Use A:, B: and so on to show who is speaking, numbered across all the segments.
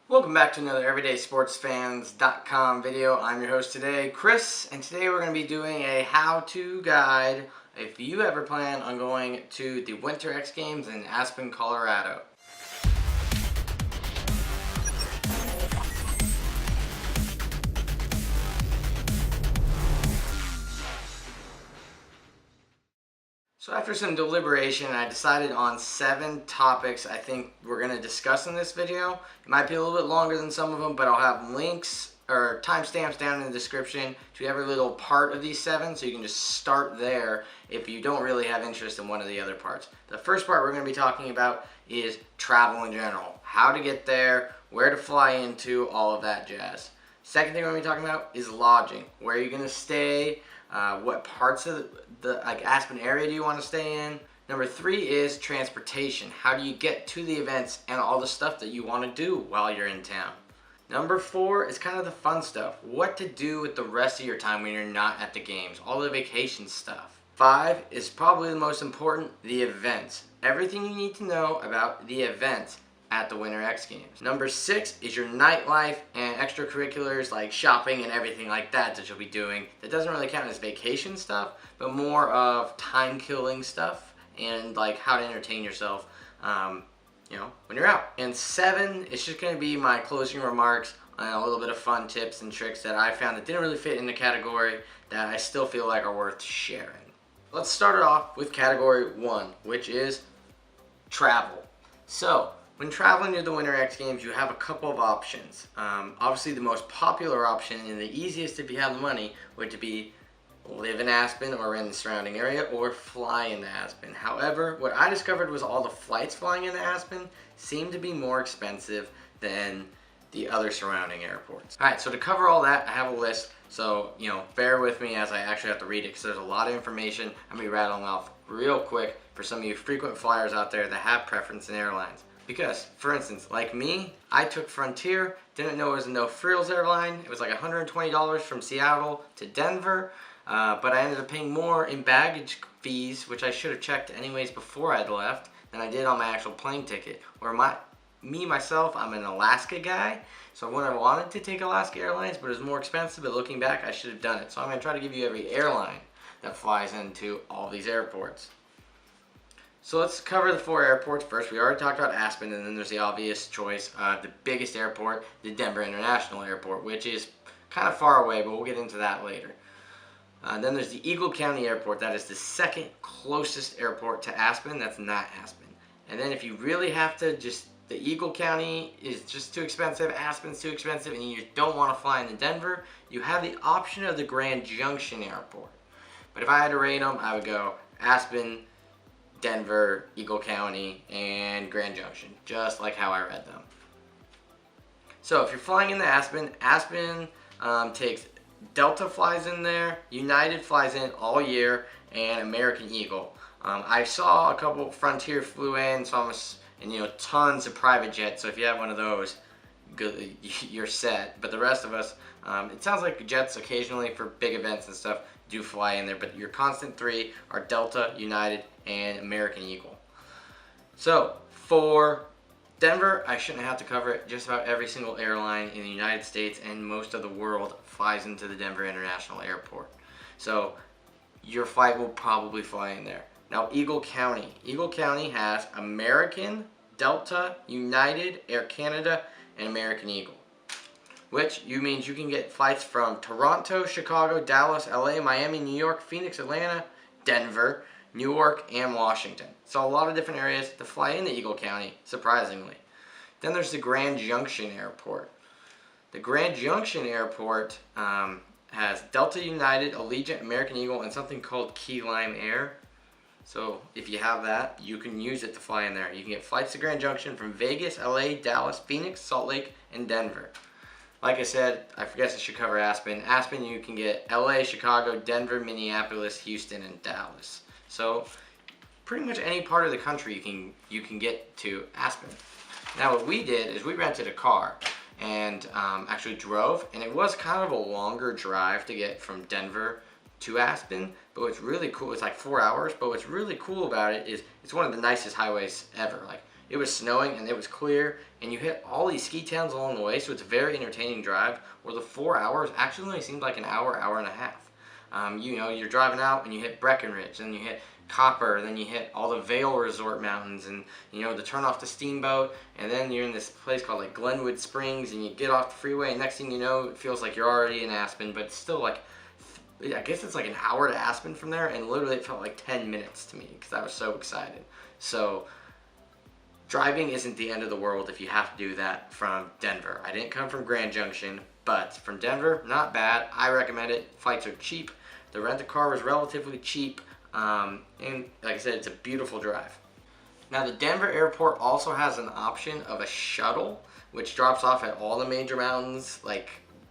A: Welcome back to another EverydaySportsFans.com video. I'm your host today, Chris, and today we're going to be doing a how-to guide if you ever plan on going to the Winter X Games in Aspen, Colorado. So after some deliberation, I decided on 7 topics I think we're going to discuss in this video. It might be a little bit longer than some of them, but I'll have links or timestamps down in the description to every little part of these 7, so you can just start there if you don't really have interest in one of the other parts. The first part we're going to be talking about is travel in general. How to get there, where to fly into, all of that jazz. Second thing we're going to be talking about is lodging. Where are you going to stay? What parts of the Aspen area do you want to stay in? Number 3 is transportation. How do you get to the events and all the stuff that you want to do while you're in town? Number 4 is kind of the fun stuff. What to do with the rest of your time when you're not at the games. All the vacation stuff. 5 is probably the most important, the events. Everything you need to know about the events at the Winter X Games. Number 6 is your nightlife and extracurriculars like shopping and everything like that you'll be doing. That doesn't really count as vacation stuff, but more of time-killing stuff and like how to entertain yourself, when you're out. And 7 is just going to be my closing remarks on a little bit of fun tips and tricks that I found that didn't really fit in the category that I still feel like are worth sharing. Let's start it off with category 1, which is travel. So, when traveling to the Winter X Games, you have a couple of options. Obviously, the most popular option and the easiest if you have the money would be live in Aspen or in the surrounding area or fly into Aspen. However, what I discovered was all the flights flying into Aspen seem to be more expensive than the other surrounding airports. Alright, so to cover all that, I have a list. So, bear with me as I actually have to read it because there's a lot of information I'm going to be rattling off real quick for some of you frequent flyers out there that have preference in airlines. Because, for instance, like me, I took Frontier, didn't know it was a no-frills airline. It was like $120 from Seattle to Denver, but I ended up paying more in baggage fees, which I should have checked anyways before I'd left, than I did on my actual plane ticket. Or myself, I'm an Alaska guy, so I wouldn't have wanted to take Alaska Airlines, but it was more expensive, but looking back, I should have done it. So I'm going to try to give you every airline that flies into all these airports. So let's cover the 4 airports first. We already talked about Aspen, and then there's the obvious choice, the biggest airport, the Denver International Airport, which is kind of far away, but we'll get into that later. Then there's the Eagle County Airport. That is the second closest airport to Aspen. That's not Aspen. And then if you really have to, the Eagle County is just too expensive, Aspen's too expensive, and you don't want to fly into Denver, you have the option of the Grand Junction Airport. But if I had to rate them, I would go Aspen, Denver, Eagle County, and Grand Junction, just like how I read them. So if you're flying into Aspen, takes Delta flies in there, United flies in all year, and American Eagle. I saw a couple Frontier flew in, and tons of private jets. So if you have one of those, good, you're set. But the rest of us, it sounds like jets occasionally for big events and stuff do fly in there, but your constant 3 are Delta, United, and American Eagle. So for Denver, I shouldn't have to cover it. Just about every single airline in the United States and most of the world flies into the Denver International Airport. So your flight will probably fly in there. Now Eagle County. Eagle County has American, Delta, United, Air Canada, and American Eagle. Which means you can get flights from Toronto, Chicago, Dallas, LA, Miami, New York, Phoenix, Atlanta, Denver, Newark, and Washington. So a lot of different areas to fly into Eagle County, surprisingly. Then there's the Grand Junction Airport. The Grand Junction Airport has Delta, United, Allegiant, American Eagle, and something called Key Lime Air. So if you have that, you can use it to fly in there. You can get flights to Grand Junction from Vegas, LA, Dallas, Phoenix, Salt Lake, and Denver. Like I said, I guess I should cover Aspen. Aspen, you can get LA, Chicago, Denver, Minneapolis, Houston, and Dallas. So pretty much any part of the country you can get to Aspen. Now what we did is we rented a car and actually drove, and it was kind of a longer drive to get from Denver to Aspen, but what's really cool, it's like 4 hours, but what's really cool about it is it's one of the nicest highways ever. Like, It was snowing and it was clear, and you hit all these ski towns along the way, so it's a very entertaining drive, where the 4 hours actually only seemed like an hour, hour and a half. You're driving out and you hit Breckenridge, then you hit Copper, then you hit all the Vail Resort Mountains, and the turn off the Steamboat, and then you're in this place called like Glenwood Springs, and you get off the freeway, and next thing you know, it feels like you're already in Aspen, but it's still like, I guess it's like an hour to Aspen from there, and literally it felt like 10 minutes to me because I was so excited. So driving isn't the end of the world if you have to do that from Denver. I didn't come from Grand Junction, but from Denver, not bad. I recommend it. Flights are cheap. The rent-a-car was relatively cheap, and like I said, it's a beautiful drive. Now, the Denver airport also has an option of a shuttle, which drops off at all the major mountains, like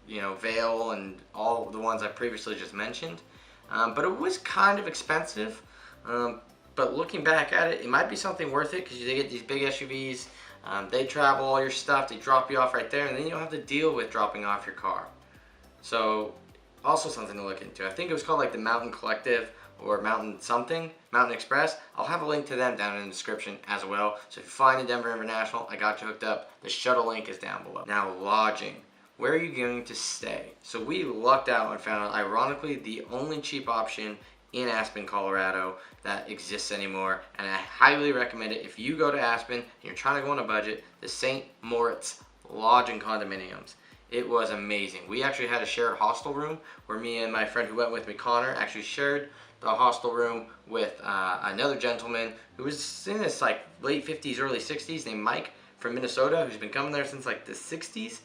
A: Vail and all the ones I previously just mentioned. But it was kind of expensive. But looking back at it, it might be something worth it because they get these big SUVs. They travel all your stuff. They drop you off right there, and then you don't have to deal with dropping off your car. So, also something to look into. I think it was called like the Mountain Collective or Mountain something, Mountain Express. I'll have a link to them down in the description as well. So if you fly in Denver International, I got you hooked up. The shuttle link is down below. Now, lodging. Where are you going to stay? So we lucked out and found, ironically, the only cheap option in Aspen, Colorado that exists anymore, and I highly recommend it. If you go to Aspen and you're trying to go on a budget, the St. Moritz Lodge and Condominiums. It was amazing. We actually had a shared hostel room where me and my friend who went with me, Connor, actually shared the hostel room with another gentleman who was in his like late 50s, early 60s, named Mike from Minnesota, who's been coming there since like the 60s.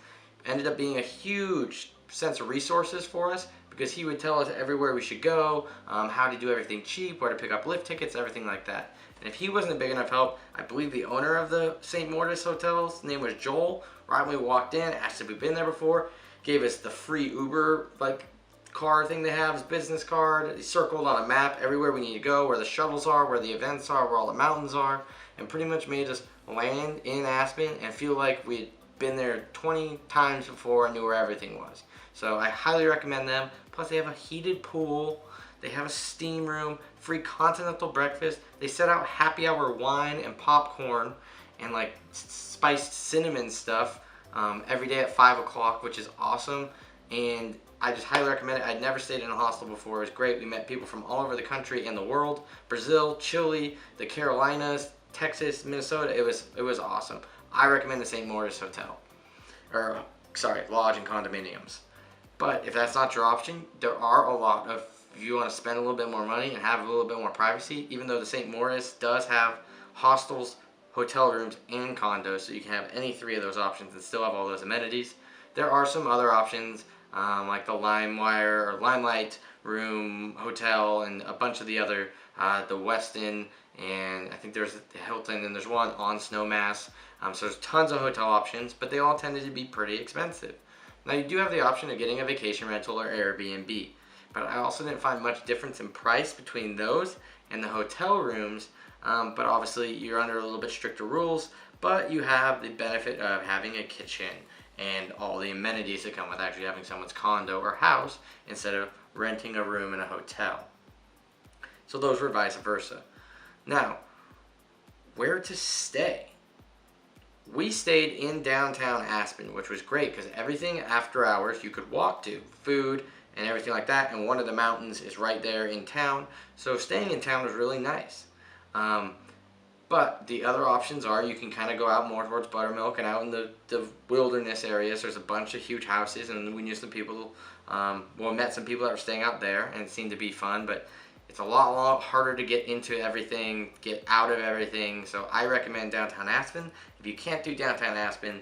A: Ended up being a huge sense of resources for us because he would tell us everywhere we should go, how to do everything cheap, where to pick up lift tickets, everything like that. And if he wasn't a big enough help, I believe the owner of the St. Moritz hotels, his name was Joel, right when we walked in, asked if we'd been there before, gave us the free Uber like card thing they have, his business card. He circled on a map everywhere we need to go, where the shuttles are, where the events are, where all the mountains are, and pretty much made us land in Aspen and feel like we'd been there 20 times before and knew where everything was. So I highly recommend them. Plus they have a heated pool, they have a steam room, free continental breakfast. They set out happy hour wine and popcorn and like spiced cinnamon stuff every day at 5 o'clock, which is awesome. And I just highly recommend it. I'd never stayed in a hostel before. It was great. We met people from all over the country and the world. Brazil, Chile, the Carolinas, Texas, Minnesota. It was awesome. I recommend the St. Moritz Hotel. Lodge and condominiums. But if that's not your option, there are a lot of, if you want to spend a little bit more money and have a little bit more privacy, even though the St. Moritz does have hostels, hotel rooms, and condos, so you can have any three of those options and still have all those amenities. There are some other options, like the Limelight Room Hotel and a bunch of the other, the Westin, and I think there's the Hilton, and there's one on Snowmass. So there's tons of hotel options, but they all tended to be pretty expensive. Now you do have the option of getting a vacation rental or Airbnb, but I also didn't find much difference in price between those and the hotel rooms, but obviously you're under a little bit stricter rules, but you have the benefit of having a kitchen and all the amenities that come with actually having someone's condo or house instead of renting a room in a hotel. So those were vice versa. Now, where to stay? We stayed in downtown Aspen, which was great because everything after hours you could walk to, food and everything like that, and one of the mountains is right there in town, so staying in town was really nice. But the other options are you can kind of go out more towards Buttermilk and out in the wilderness areas. There's a bunch of huge houses, and we knew some people, met some people that were staying out there, and it seemed to be fun, but it's a lot harder to get into everything, get out of everything, so I recommend downtown Aspen. If you can't do downtown Aspen,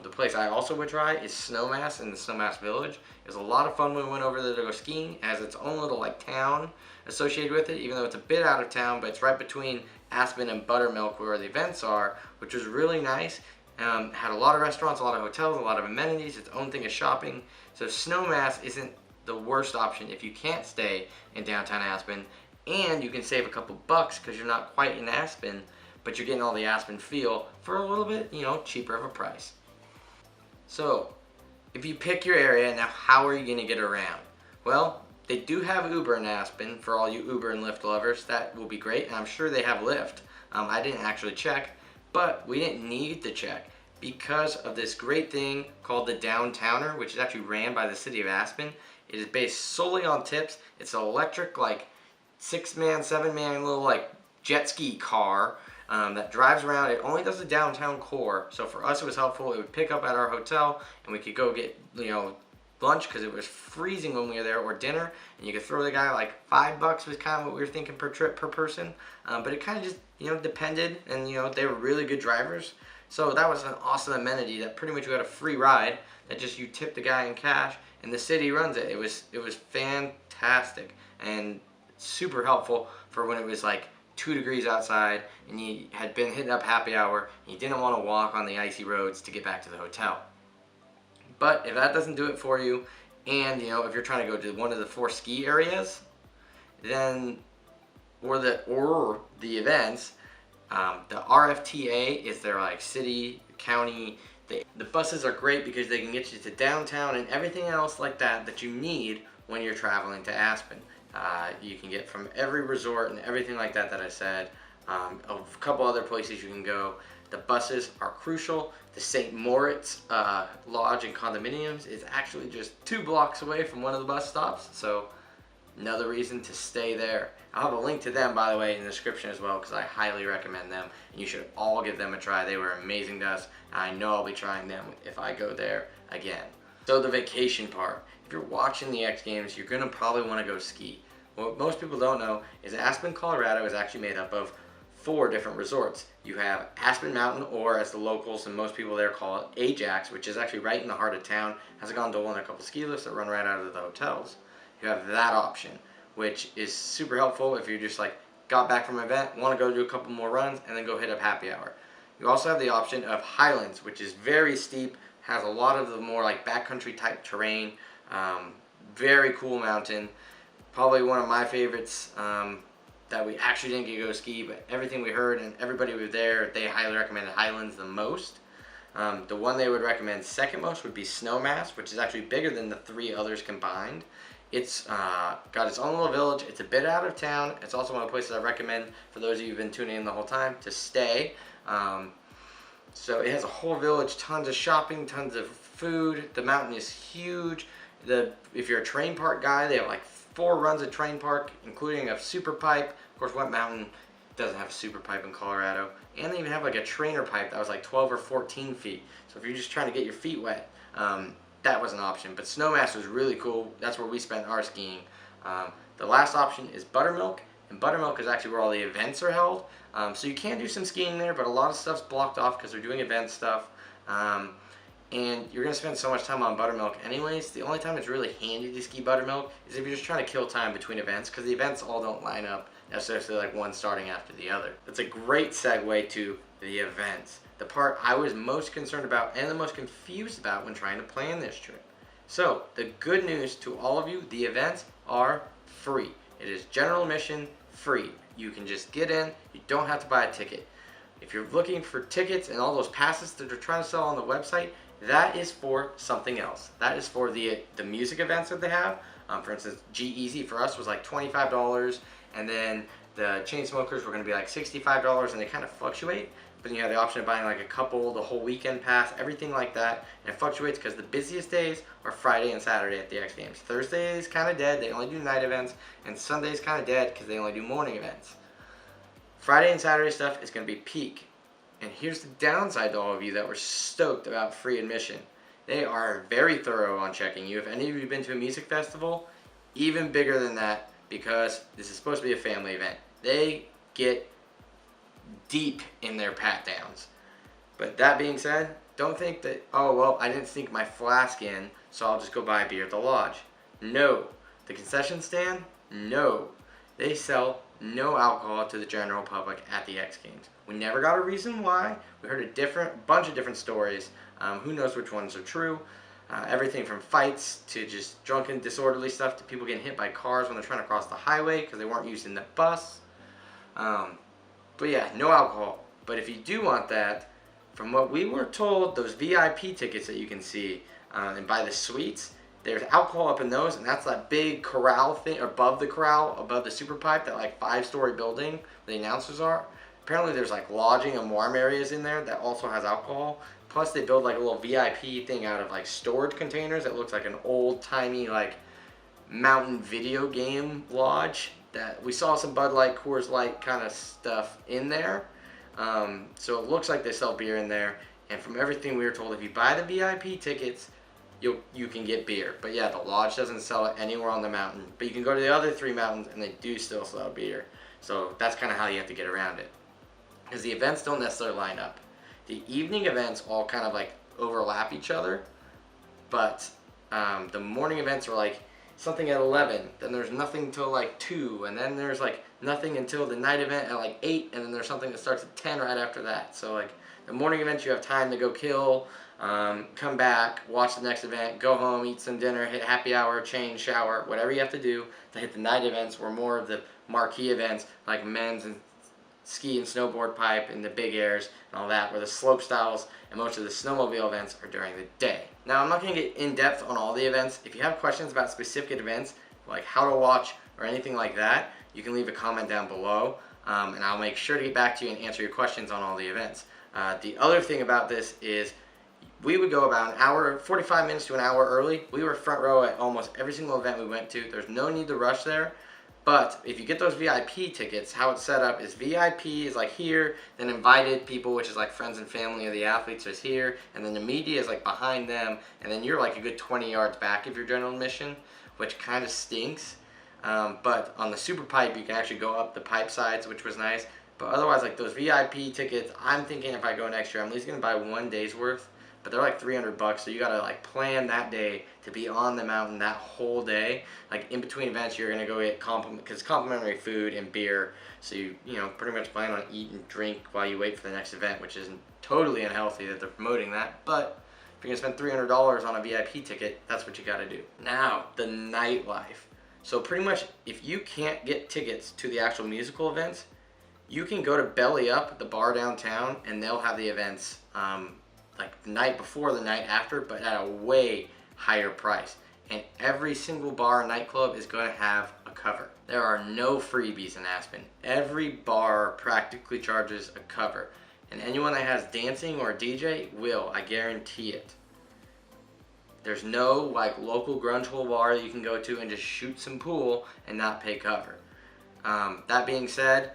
A: the place I also would try is Snowmass in the Snowmass Village. It was a lot of fun when we went over there to go skiing. It has its own little like town associated with it, even though it's a bit out of town, but it's right between Aspen and Buttermilk where the events are, which was really nice. Had a lot of restaurants, a lot of hotels, a lot of amenities, its own thing of shopping. So Snowmass isn't the worst option if you can't stay in downtown Aspen, and you can save a couple bucks because you're not quite in Aspen, but you're getting all the Aspen feel for a little bit, cheaper of a price. So, if you pick your area, now how are you going to get around? Well, they do have Uber in Aspen for all you Uber and Lyft lovers. That will be great, and I'm sure they have Lyft. I didn't actually check, But we didn't need the check because of this great thing called the Downtowner, which is actually ran by the city of Aspen. It is based solely on tips. It's an electric, like 6-man, 7-man little like jet ski car that drives around. It only does the downtown core. So for us, it was helpful. It would pick up at our hotel, and we could go get lunch because it was freezing when we were there, or dinner, and you could throw the guy like $5 was kind of what we were thinking per trip per person. But it kind of just depended, and they were really good drivers. So that was an awesome amenity that pretty much you got a free ride that just you tip the guy in cash, and the city runs it. It was fantastic and super helpful for when it was like 2 degrees outside and you had been hitting up happy hour and you didn't want to walk on the icy roads to get back to the hotel. But if that doesn't do it for you, and if you're trying to go to one of the 4 ski areas, then or the events, the RFTA is their like city, county. The buses are great because they can get you to downtown and everything else like that you need when you're traveling to Aspen. You can get from every resort and everything like that I said. A couple other places you can go. The buses are crucial. The St.Moritz Lodge and condominiums is actually just 2 blocks away from one of the bus stops. So another reason to stay there. I'll have a link to them, by the way, in the description as well, because I highly recommend them, and you should all give them a try. They were amazing to us, and I know I'll be trying them if I go there again. So the vacation part. If you're watching the X Games, you're going to probably want to go ski. What most people don't know is Aspen, Colorado is actually made up of 4 different resorts. You have Aspen Mountain, or as the locals and most people there call it, Ajax, which is actually right in the heart of town, has a gondola and a couple ski lifts that run right out of the hotels. You have that option, which is super helpful if you're just like got back from an event, want to go do a couple more runs, and then go hit up happy hour. You also have the option of Highlands, which is very steep, has a lot of the more like backcountry type terrain, very cool mountain. Probably one of my favorites that we actually didn't get to go ski, but everything we heard and everybody was there, they highly recommended Highlands the most. The one they would recommend second most would be Snowmass, which is actually bigger than the 3 others combined. It's got its own little village. It's a bit out of town. It's also one of the places I recommend for those of you who've been tuning in the whole time to stay. So it has a whole village, tons of shopping, tons of food. The mountain is huge. If you're a train park guy, they have like 4 runs of train park, including a super pipe. Of course, Wet Mountain doesn't have a super pipe in Colorado. And they even have like a trainer pipe that was like 12 or 14 feet. So if you're just trying to get your feet wet, that was an option. But Snowmass was really cool. That's where we spent our skiing. The last option is Buttermilk, and Buttermilk is actually where all the events are held. So you can do some skiing there, but a lot of stuff's blocked off because they're doing event stuff. And you're going to spend so much time on Buttermilk anyways. The only time it's really handy to ski Buttermilk is if you're just trying to kill time between events, because the events all don't line up necessarily like one starting after the other. That's a great segue to the events. The part I was most concerned about and the most confused about when trying to plan this trip. So the good news to all of you, the events are free. It is general admission, free. You can just get in. You don't have to buy a ticket. If you're looking for tickets and all those passes that they're trying to sell on the website, that is for something else. That is for the music events that they have. For instance, G-Eazy for us was like $25, and then the Chainsmokers were going to be like $65, and they kind of fluctuate. But you have the option of buying like a couple, the whole weekend pass, everything like that. And it fluctuates because the busiest days are Friday and Saturday at the X Games. Thursday is kind of dead. They only do night events. And Sunday is kind of dead because they only do morning events. Friday and Saturday stuff is going to be peak. And here's the downside to all of you that were stoked about free admission. They are very thorough on checking you. If any of you have been to a music festival, even bigger than that, because this is supposed to be a family event. They get deep in their pat downs. But that being said, don't think that, oh well, I didn't sneak my flask in, so I'll just go buy a beer at the lodge. No. The concession stand? No. They sell no alcohol to the general public at the X Games. We never got a reason why. We heard a bunch of different stories. Who knows which ones are true. Everything from fights to just drunken, disorderly stuff to people getting hit by cars when they're trying to cross the highway because they weren't using the bus. But yeah, no alcohol. But if you do want that, from what we were told, those VIP tickets that you can see and buy the suites, there's alcohol up in those, and that's that big corral thing above the corral, above the super pipe, that like 5-story building where the announcers are. apparently there's like lodging and warm areas in there that also has alcohol. Plus they build like a little VIP thing out of like storage containers that looks like an old timey like mountain video game lodge. That we saw some Bud Light, Coors Light kind of stuff in there. So it looks like they sell beer in there. And from everything we were told, if you buy the VIP tickets, you can get beer. But yeah, the lodge doesn't sell it anywhere on the mountain. But you can go to the other 3 mountains and they do still sell beer. So that's kind of how you have to get around it. Because the events don't necessarily line up. The evening events all kind of like overlap each other. But the morning events are like something at 11, then there's nothing till like 2, and then there's like nothing until the night event at like 8, and then there's something that starts at 10 right after that. So like the morning events you have time to go kill, come back, watch the next event, go home, eat some dinner, hit happy hour, change, shower, whatever you have to do to hit the night events, or more of the marquee events like men's and ski and snowboard pipe and the big airs and all that, where the slope styles and most of the snowmobile events are during the day. Now, I'm not going to get in depth on all the events. If you have questions about specific events, like how to watch or anything like that, you can leave a comment down below, and I'll make sure to get back to you and answer your questions on all the events. The other thing about this is we would go about an hour, 45 minutes to an hour early. We were front row at almost every single event we went to. There's no need to rush there. But if you get those VIP tickets, how it's set up is VIP is like here, then invited people, which is like friends and family of the athletes, is here, and then the media is like behind them, and then you're like a good 20 yards back if you're general admission, which kind of stinks. But on the super pipe, you can actually go up the pipe sides, which was nice. But otherwise, like those VIP tickets, I'm thinking if I go next year, I'm at least going to buy 1 day's worth. But they're like $300, so you gotta like plan that day to be on the mountain that whole day. Like in between events, you're gonna go get complimentary food and beer. So you know pretty much plan on eat and drink while you wait for the next event, which isn't totally unhealthy that they're promoting that. But if you're gonna spend $300 on a VIP ticket, that's what you gotta do. Now the nightlife. So pretty much, if you can't get tickets to the actual musical events, you can go to Belly Up, the bar downtown, and they'll have the events. Like the night before, the night after, but at a way higher price. And every single bar and nightclub is going to have a cover. There are no freebies in Aspen. Every bar practically charges a cover. And anyone that has dancing or a DJ will, I guarantee it. There's no like local grunge hole bar that you can go to and just shoot some pool and not pay cover. That being said,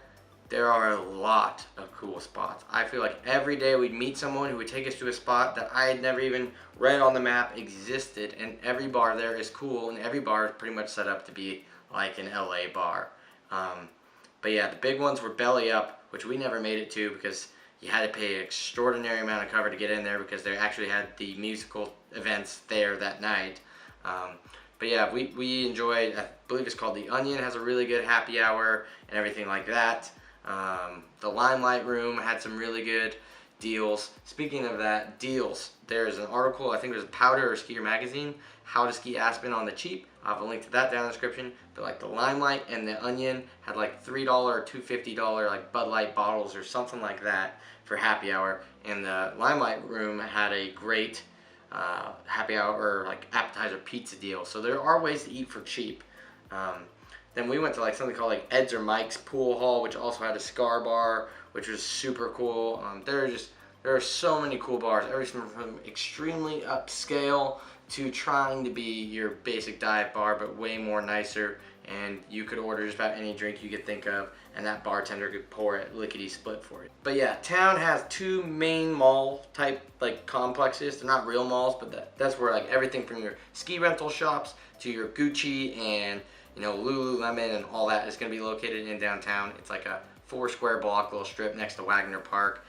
A: there are a lot of cool spots. I feel like every day we'd meet someone who would take us to a spot that I had never even read on the map existed, and every bar there is cool, and every bar is pretty much set up to be like an LA bar. But yeah, the big ones were Belly Up, which we never made it to because you had to pay an extraordinary amount of cover to get in there because they actually had the musical events there that night. But yeah, we enjoyed, I believe it's called The Onion, has a really good happy hour and everything like that. The Limelight Room had some really good deals. Speaking of that, deals, there's an article, I think it was Powder or Skier Magazine, How to Ski Aspen on the Cheap. I'll have a link to that down in the description. But like the Limelight and the Onion had like $3 or $2.50 like Bud Light bottles or something like that for happy hour. And the Limelight Room had a great happy hour or like appetizer pizza deal. So there are ways to eat for cheap. Then we went to like something called like Ed's or Mike's Pool Hall, which also had a Scar Bar, which was super cool. There are so many cool bars, everything from extremely upscale to trying to be your basic dive bar, but way more nicer. And you could order just about any drink you could think of, and that bartender could pour it lickety split for you. But yeah, town has 2 main mall type like complexes. They're not real malls, but that's where like everything from your ski rental shops to your Gucci and Lululemon and all that is going to be located in downtown. It's like a 4 square block little strip next to Wagner Park.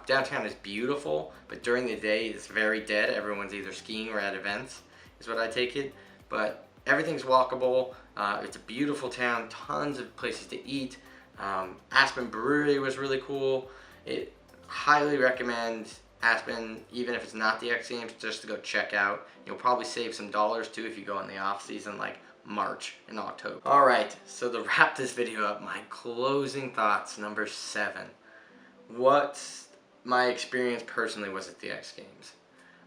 A: Downtown is beautiful, but during the day it's very dead. Everyone's either skiing or at events, is what I take it. But everything's walkable. It's a beautiful town, tons of places to eat. Aspen Brewery was really cool. Highly recommend Aspen, even if it's not the X Games, just to go check out. You'll probably save some dollars too if you go in the off season like March and October. Alright, so to wrap this video up, my closing thoughts, number 7. What my experience personally was at the X Games.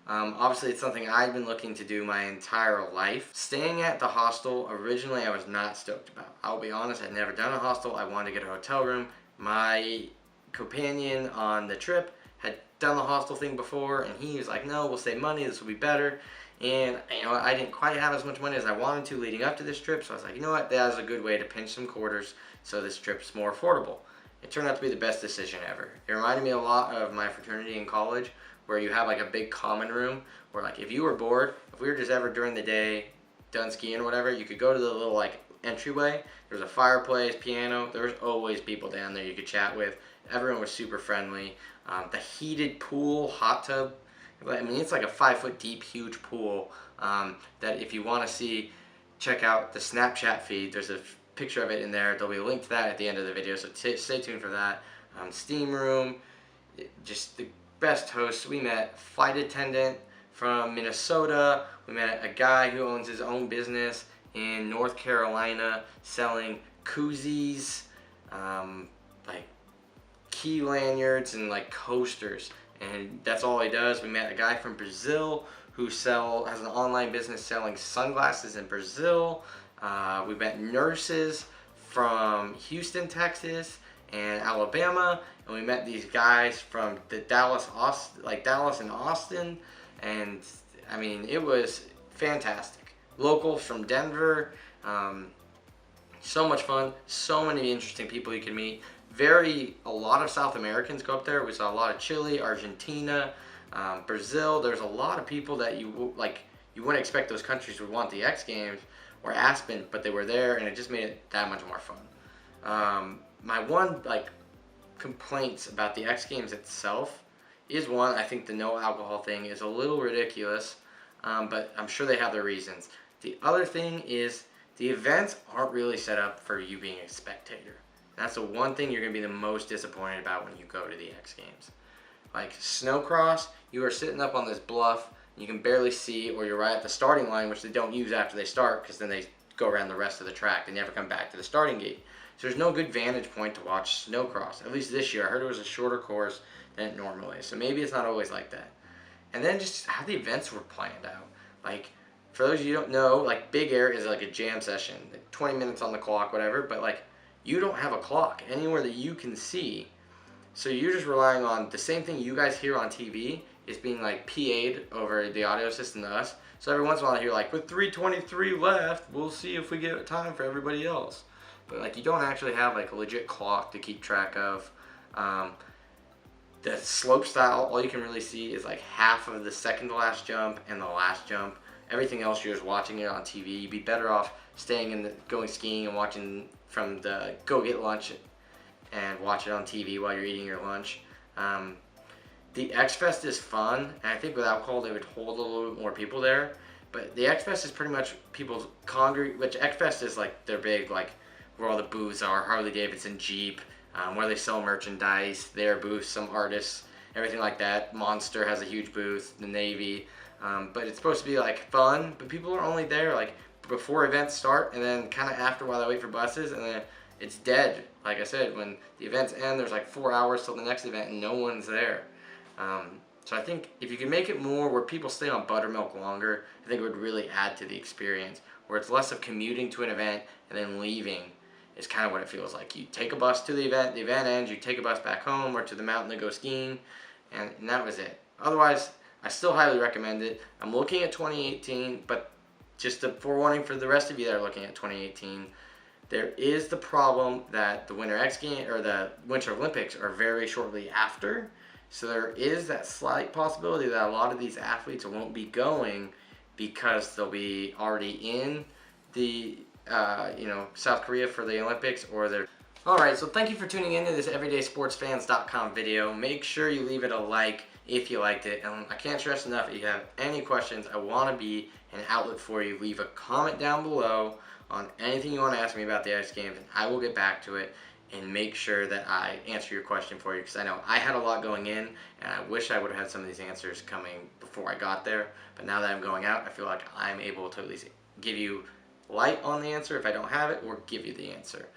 A: Obviously it's something I've been looking to do my entire life. Staying at the hostel, originally I was not stoked about. I'll be honest, I'd never done a hostel. I wanted to get a hotel room. My companion on the trip had done the hostel thing before, and he was like, no, we'll save money, this will be better. And I didn't quite have as much money as I wanted to leading up to this trip, so I was like, you know what, that is a good way to pinch some quarters so this trip's more affordable. It turned out to be the best decision ever. It reminded me a lot of my fraternity in college, where you have like a big common room where, like, if you were bored, if we were just ever during the day done skiing or whatever, you could go to the little like entryway. There was a fireplace, piano. There was always people down there you could chat with. Everyone was super friendly. The heated pool, hot tub. I mean, it's like a 5-foot deep, huge pool that if you want to see, check out the Snapchat feed. There's a picture of it in there. There'll be a link to that at the end of the video, so stay tuned for that. Steam room, just the best hosts. We met flight attendant from Minnesota. We met a guy who owns his own business in North Carolina selling koozies, like key lanyards and like coasters, and that's all he does. We met a guy from Brazil who has an online business selling sunglasses in Brazil. We met nurses from Houston, Texas, and Alabama, and we met these guys from the Dallas and Austin, and I mean, it was fantastic. Locals from Denver, so much fun, so many interesting people you can meet. A lot of South Americans go up there. We saw a lot of Chile, Argentina, Brazil. There's a lot of people that you wouldn't expect those countries would want the X Games or Aspen, but they were there, and it just made it that much more fun. My one complaints about the X Games itself is, one, I think the no alcohol thing is a little ridiculous, but I'm sure they have their reasons. The other thing is the events aren't really set up for you being a spectator. That's the one thing you're going to be the most disappointed about when you go to the X Games. Like snowcross, you are sitting up on this bluff, you can barely see, or you're right at the starting line, which they don't use after they start because then they go around the rest of the track. They never come back to the starting gate. So there's no good vantage point to watch snowcross. At least this year. I heard it was a shorter course than it normally is. So maybe it's not always like that. And then just how the events were planned out. Like, for those of you who don't know, like Big Air is like a jam session. 20 minutes on the clock, whatever. But like, you don't have a clock anywhere that you can see. So you're just relying on the same thing you guys hear on TV is being like PA'd over the audio system to us. So every once in a while you're like, with 3:23 left, we'll see if we get time for everybody else. But like, you don't actually have like a legit clock to keep track of. The slope style, all you can really see is like half of the second to last jump and the last jump. Everything else, you're just watching it on TV. You'd be better off staying going skiing and watching from the go get lunch and watch it on TV while you're eating your lunch. The X Fest is fun, and I think with alcohol they would hold a little bit more people there. But the X Fest is pretty much people congregate, which X Fest is like their big, like where all the booths are, Harley Davidson, Jeep, where they sell merchandise, their booths, some artists, everything like that. Monster has a huge booth, the Navy. But it's supposed to be like fun, but people are only there like before events start and then kind of after while they wait for buses, and then it's dead. Like I said, when the events end, there's like 4 hours till the next event and no one's there. So I think if you can make it more where people stay on buttermilk longer, I think it would really add to the experience, where it's less of commuting to an event and then leaving. Is kind of what it feels like. You take a bus to the event ends, you take a bus back home or to the mountain to go skiing, and that was it. Otherwise, I still highly recommend it. I'm looking at 2018, but just a forewarning for the rest of you that are looking at 2018, there is the problem that the Winter X Games or the Winter Olympics are very shortly after. So there is that slight possibility that a lot of these athletes won't be going because they'll be already in the South Korea for the Olympics, or they're... Alright, so thank you for tuning into this everydaysportsfans.com video. Make sure you leave it a like if you liked it. And I can't stress enough, if you have any questions, I want to be an outlet for you. Leave a comment down below on anything you want to ask me about the X Games, and I will get back to it and make sure that I answer your question for you, because I know I had a lot going in, and I wish I would have had some of these answers coming before I got there. But now that I'm going out, I feel like I'm able to at least give you light on the answer if I don't have it, or give you the answer.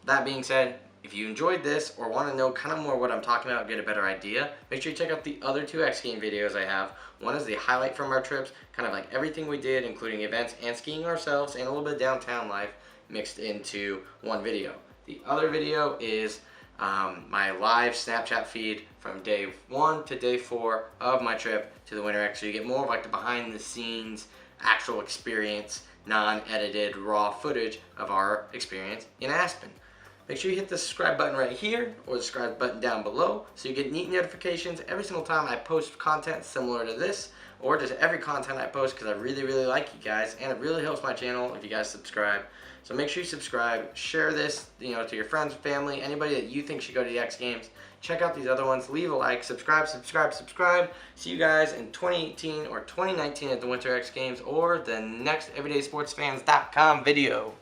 A: That being said, if you enjoyed this or want to know kind of more what I'm talking about, get a better idea, make sure you check out the other two X Games videos I have. One is the highlight from our trips, kind of like everything we did, including events and skiing ourselves and a little bit of downtown life mixed into one video. The other video is my live Snapchat feed from day 1 to day 4 of my trip to the Winter X, so you get more of like the behind the scenes actual experience, non-edited raw footage of our experience in Aspen. Make sure you hit the subscribe button right here or the subscribe button down below so you get neat notifications every single time I post content similar to this, or just every content I post, because I really like you guys and it really helps my channel if you guys subscribe. So make sure you subscribe, share this, to your friends, family, anybody that you think should go to the X Games. Check out these other ones, leave a like, subscribe. See you guys in 2018 or 2019 at the Winter X Games or the next EverydaySportsFans.com video.